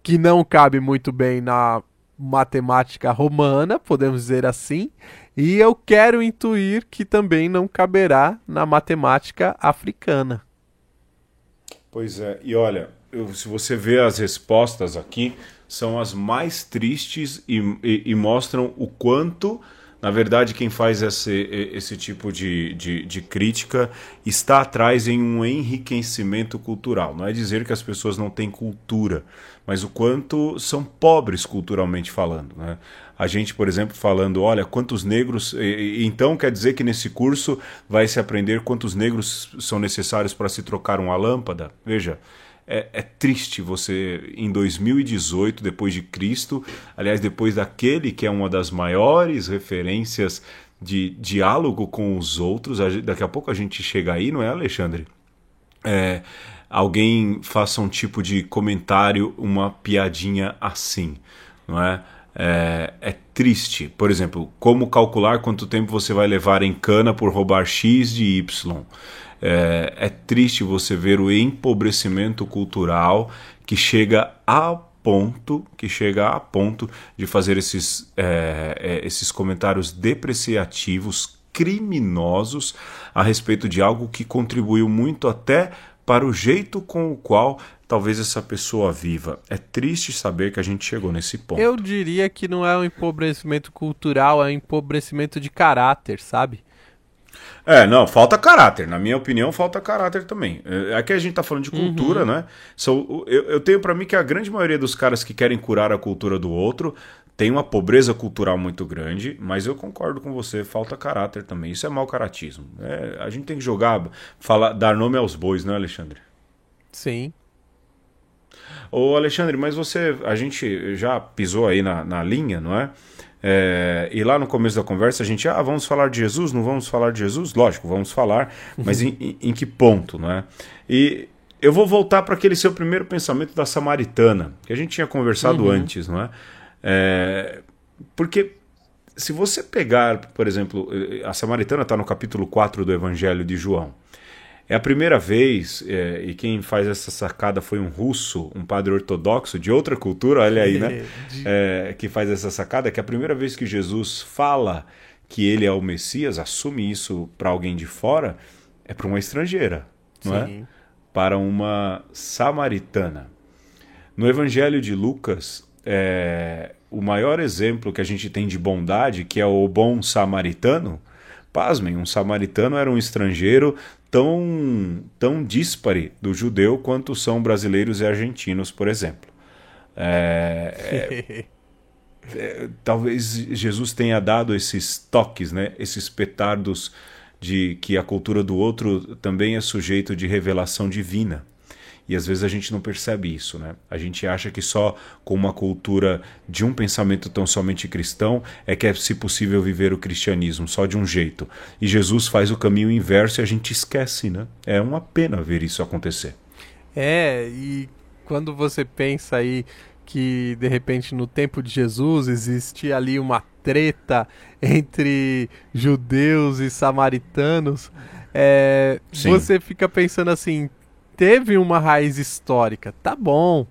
que não cabe muito bem na matemática romana, podemos dizer assim, e eu quero intuir que também não caberá na matemática africana. Pois é, e olha, se você vê as respostas aqui, são as mais tristes e mostram o quanto, na verdade, quem faz esse tipo de crítica está atrás em um enriquecimento cultural. Não é dizer que as pessoas não têm cultura, mas o quanto são pobres culturalmente falando, né? A gente, por exemplo, falando, olha, quantos negros... Então quer dizer que nesse curso vai se aprender quantos negros são necessários para se trocar uma lâmpada? Veja, é triste você, em 2018, depois de Cristo, aliás, depois daquele que é uma das maiores referências de diálogo com os outros, daqui a pouco a gente chega aí, não é, Alexandre? Alguém faça um tipo de comentário, uma piadinha assim, não é? É triste. Por exemplo, como calcular quanto tempo você vai levar em cana por roubar X de Y. É triste você ver o empobrecimento cultural que chega a ponto de fazer esses comentários depreciativos, criminosos a respeito de algo que contribuiu muito até para o jeito com o qual talvez essa pessoa viva. É triste saber que a gente chegou nesse ponto. Eu diria que não é um empobrecimento cultural, é um empobrecimento de caráter, sabe? Não, falta caráter. Na minha opinião, falta caráter também. Aqui a gente tá falando de cultura, né? Eu tenho pra mim que a grande maioria dos caras que querem curar a cultura do outro tem uma pobreza cultural muito grande, mas eu concordo com você, falta caráter também. Isso é mau caratismo. A gente tem que dar nome aos bois, né, Alexandre? Sim. Ô, Alexandre, mas a gente já pisou aí na linha, não é? E lá no começo da conversa a gente, vamos falar de Jesus, não vamos falar de Jesus? Lógico, vamos falar, mas em que ponto, não é? E eu vou voltar para aquele seu primeiro pensamento da samaritana, que a gente tinha conversado antes, não é? Porque se você pegar, por exemplo, a samaritana está no capítulo 4 do Evangelho de João. É a primeira vez, e quem faz essa sacada foi um russo, um padre ortodoxo de outra cultura, olha aí, né? Que faz essa sacada, que é a primeira vez que Jesus fala que ele é o Messias, assume isso para alguém de fora, é para uma estrangeira, não é? Para uma samaritana. No Evangelho de Lucas, o maior exemplo que a gente tem de bondade, que é o bom samaritano, pasmem, um samaritano era um estrangeiro tão díspare do judeu quanto são brasileiros e argentinos, por exemplo. Talvez Jesus tenha dado esses toques, né? Esses petardos de que a cultura do outro também é sujeito de revelação divina. E às vezes a gente não percebe isso, né? A gente acha que só com uma cultura de um pensamento tão somente cristão é que é se possível viver o cristianismo, só de um jeito. E Jesus faz o caminho inverso e a gente esquece, né? É uma pena ver isso acontecer. E quando você pensa aí que de repente no tempo de Jesus existia ali uma treta entre judeus e samaritanos, você fica pensando assim, teve uma raiz histórica, tá bom,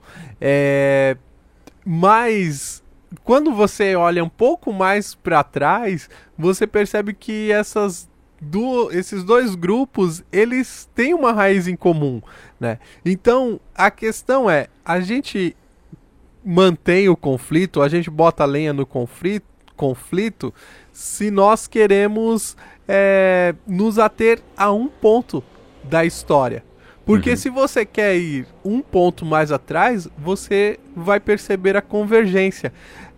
mas quando você olha um pouco mais para trás, você percebe que esses dois grupos, eles têm uma raiz em comum, né? Então, a questão a gente mantém o conflito, a gente bota lenha no conflito se nós queremos nos ater a um ponto da história. Porque se você quer ir um ponto mais atrás, você vai perceber a convergência.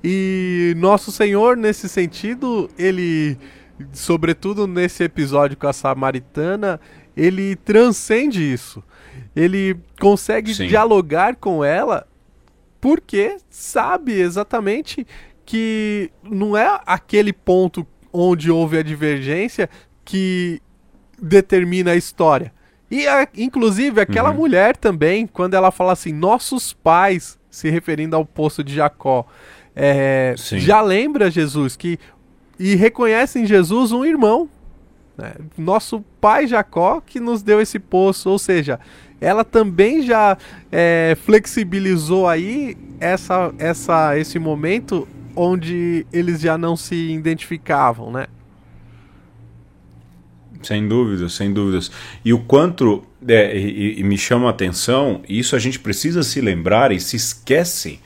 E Nosso Senhor, nesse sentido, ele, sobretudo nesse episódio com a samaritana, ele transcende isso. Ele consegue dialogar com ela porque sabe exatamente que não é aquele ponto onde houve a divergência que determina a história. E, inclusive, aquela mulher também, quando ela fala assim, nossos pais, se referindo ao poço de Jacó, já lembra Jesus e reconhece em Jesus um irmão. Né? Nosso pai Jacó que nos deu esse poço, ou seja, ela também já flexibilizou aí esse momento onde eles já não se identificavam, né? Sem dúvidas, sem dúvidas. E o quanto, e me chama a atenção, e isso a gente precisa se lembrar e se esquece,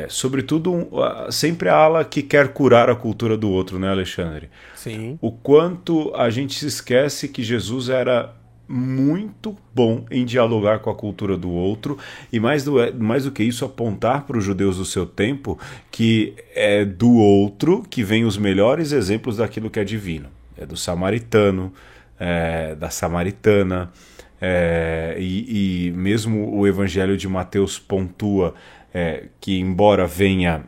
sobretudo sempre a ala que quer curar a cultura do outro, né, Alexandre? Sim. O quanto a gente se esquece que Jesus era muito bom em dialogar com a cultura do outro e mais do que isso, apontar para os judeus do seu tempo que é do outro que vem os melhores exemplos daquilo que é divino. Do samaritano, da samaritana, e mesmo o Evangelho de Mateus pontua que, embora venha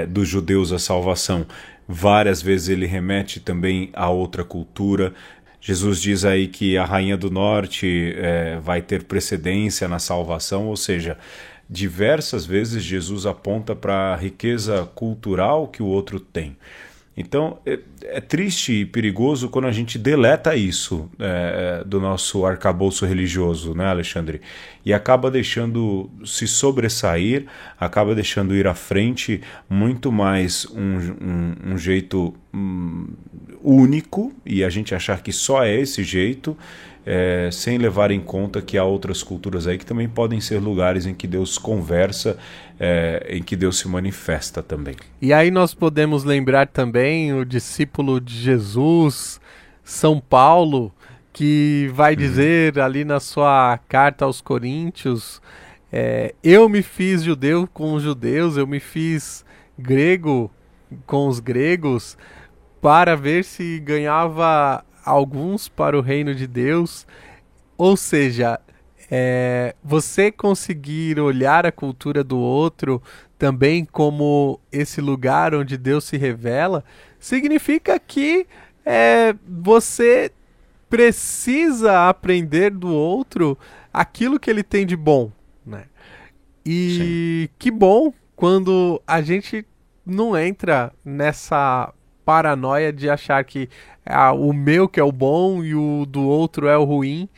dos judeus a salvação, várias vezes ele remete também a outra cultura. Jesus diz aí que a Rainha do Norte vai ter precedência na salvação, ou seja, diversas vezes Jesus aponta para a riqueza cultural que o outro tem. Então, é triste e perigoso quando a gente deleta isso do nosso arcabouço religioso, né, Alexandre? E acaba deixando se sobressair, acaba deixando ir à frente muito mais um jeito único, e a gente achar que só é esse jeito, sem levar em conta que há outras culturas aí que também podem ser lugares em que Deus conversa, em que Deus se manifesta também. E aí nós podemos lembrar também o discípulo de Jesus, São Paulo, que vai dizer ali na sua carta aos Coríntios, eu me fiz judeu com os judeus, eu me fiz grego com os gregos, para ver se ganhava alguns para o reino de Deus. Ou seja, você conseguir olhar a cultura do outro também como esse lugar onde Deus se revela, significa que você precisa aprender do outro aquilo que ele tem de bom, né? E sim, que bom quando a gente não entra nessa paranoia de achar que o meu que é o bom e o do outro é o ruim.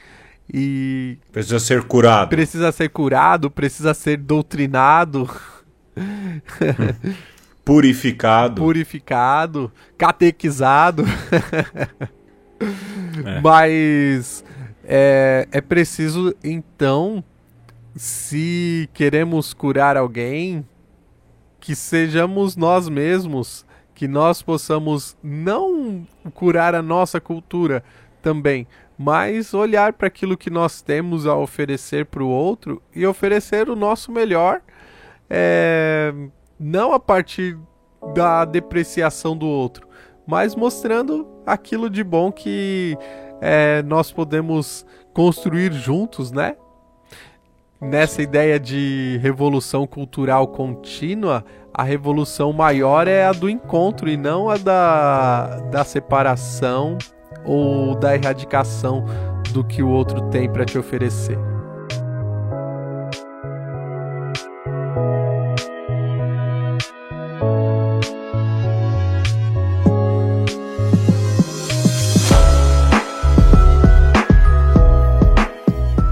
E precisa ser curado. Precisa ser curado, precisa ser doutrinado. Purificado. Catequizado. Mas é preciso, então, se queremos curar alguém, que sejamos nós mesmos, que nós possamos não curar a nossa cultura também, mas olhar para aquilo que nós temos a oferecer para o outro e oferecer o nosso melhor, não a partir da depreciação do outro, mas mostrando aquilo de bom que nós podemos construir juntos, né? Nessa ideia de revolução cultural contínua, a revolução maior é a do encontro e não a da separação ou da erradicação do que o outro tem para te oferecer.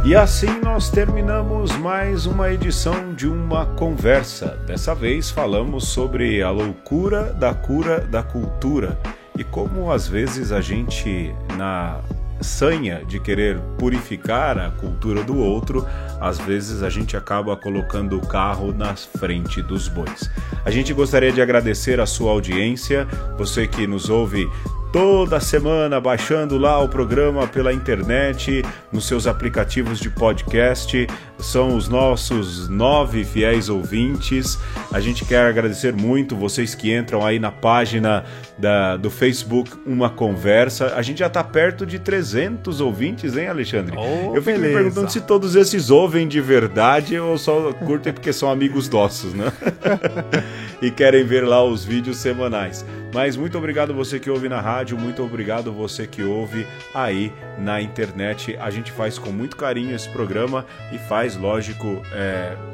E assim nós terminamos mais uma edição de Uma Conversa. Dessa vez falamos sobre a loucura da cura da cultura e como às vezes a gente, na sanha de querer purificar a cultura do outro, às vezes a gente acaba colocando o carro na frente dos bois. A gente gostaria de agradecer a sua audiência, você que nos ouve toda semana, baixando lá o programa pela internet, nos seus aplicativos de podcast. São os nossos 9 fiéis ouvintes. A gente quer agradecer muito vocês que entram aí na página do Facebook Uma Conversa. A gente já está perto de 300 ouvintes, hein, Alexandre? Eu fico me perguntando se todos esses ouvem de verdade ou só curtem porque são amigos nossos, né? E querem ver lá os vídeos semanais. Mas muito obrigado você que ouve na rádio, muito obrigado você que ouve aí na internet. A gente faz com muito carinho esse programa e faz, lógico,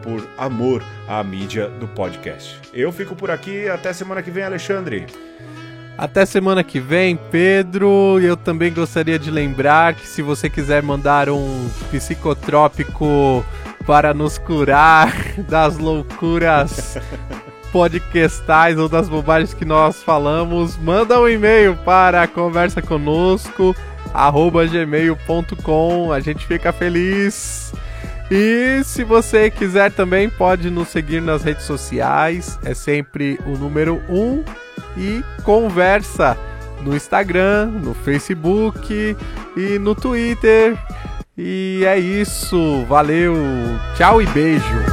por amor à mídia do podcast. Eu fico por aqui, até semana que vem, Alexandre. Até semana que vem, Pedro. Eu também gostaria de lembrar que se você quiser mandar um psicotrópico para nos curar das loucuras podcastais ou das bobagens que nós falamos, manda um e-mail para conversaconosco@gmail.com. A gente fica feliz. E se você quiser também pode nos seguir nas redes sociais, é sempre o número 1 e conversa no Instagram, no Facebook e no Twitter. E é isso, valeu, tchau e beijo.